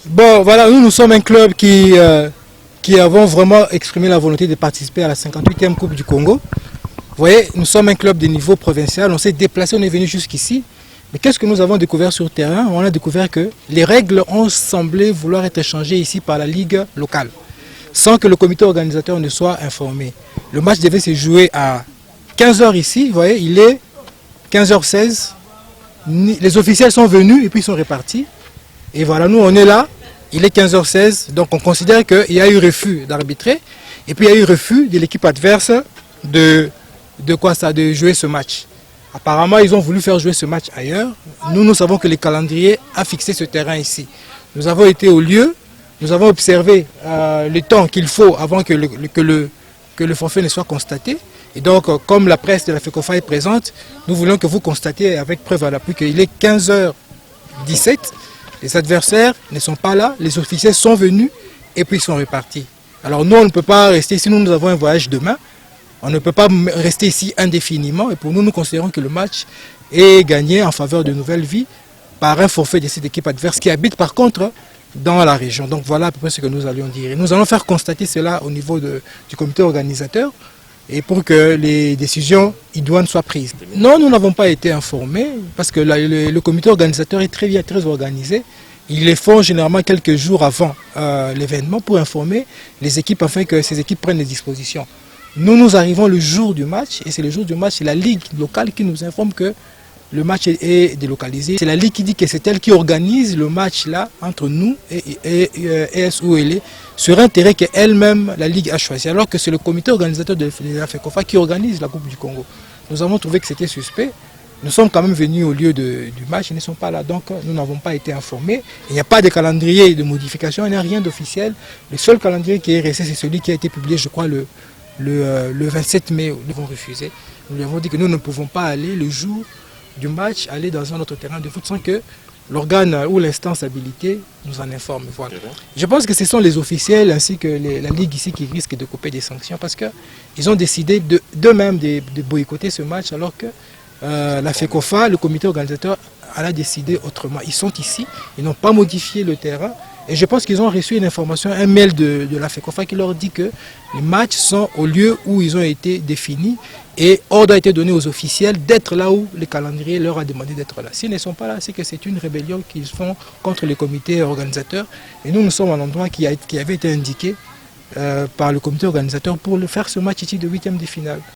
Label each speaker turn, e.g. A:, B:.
A: Bon, voilà, nous sommes un club qui avons vraiment exprimé la volonté de participer à la 58e Coupe du Congo. Vous voyez, nous sommes un club de niveau provincial, on s'est déplacé, on est venu jusqu'ici. Mais qu'est-ce que nous avons découvert sur le terrain? On a découvert que les règles ont semblé vouloir être changées ici par la ligue locale, sans que le comité organisateur ne soit informé. Le match devait se jouer à 15 h ici, vous voyez, il est 15 h 16. Les officiels sont venus et puis ils sont repartis. Et voilà, nous on est là, il est 15 h 16, donc on considère qu'il y a eu refus d'arbitrer, et puis il y a eu refus de l'équipe adverse de jouer ce match. Apparemment, ils ont voulu faire jouer ce match ailleurs. Nous savons que le calendrier a fixé ce terrain ici. Nous avons été au lieu, nous avons observé le temps qu'il faut avant que le forfait ne soit constaté. Et donc, comme la presse de la FECOFA est présente, nous voulons que vous constatiez avec preuve à l'appui qu'il est 15 h 17. Les adversaires ne sont pas là, les officiels sont venus et puis ils sont repartis. Alors nous, on ne peut pas rester ici, nous avons un voyage demain. On ne peut pas rester ici indéfiniment et pour nous, nous considérons que le match est gagné en faveur de Nouvelle Vie par un forfait de cette équipe adverse qui habite par contre dans la région. Donc voilà à peu près ce que nous allions dire. Et nous allons faire constater cela au niveau du comité organisateur et pour que les décisions idoines soient prises. Non, nous n'avons pas été informés parce que le comité organisateur est très organisé. Ils les font généralement quelques jours avant l'événement pour informer les équipes afin que ces équipes prennent les dispositions. Nous arrivons le jour du match et c'est le jour du match, c'est la ligue locale qui nous informe que le match est délocalisé. C'est la ligue qui dit que c'est elle qui organise le match là entre nous et ESOL sur un terrain qu'elle-même, la ligue, a choisi. Alors que c'est le comité organisateur de la FECOFA qui organise la Coupe du Congo. Nous avons trouvé que c'était suspect. Nous sommes quand même venus au lieu du match, ils ne sont pas là, donc nous n'avons pas été informés. Il n'y a pas de calendrier de modification, il n'y a rien d'officiel. Le seul calendrier qui est resté, c'est celui qui a été publié, je crois, le 27 mai. Nous avons refusé. Nous lui avons dit que nous ne pouvons pas aller le jour du match, aller dans un autre terrain de foot sans que l'organe ou l'instance habilitée nous en informe. Voilà. Je pense que ce sont les officiels ainsi que la Ligue ici qui risquent de couper des sanctions parce qu'ils ont décidé d'eux-mêmes de boycotter ce match alors que la FECOFA, le comité organisateur, a décidé autrement. Ils sont ici, ils n'ont pas modifié le terrain. Et je pense qu'ils ont reçu une information, un mail de la FECOFA qui leur dit que les matchs sont au lieu où ils ont été définis et ordre a été donné aux officiels d'être là où le calendrier leur a demandé d'être là. S'ils ne sont pas là, c'est que c'est une rébellion qu'ils font contre le comité organisateur. Et nous sommes à un endroit qui avait été indiqué par le comité organisateur pour faire ce match ici de 8e de finale.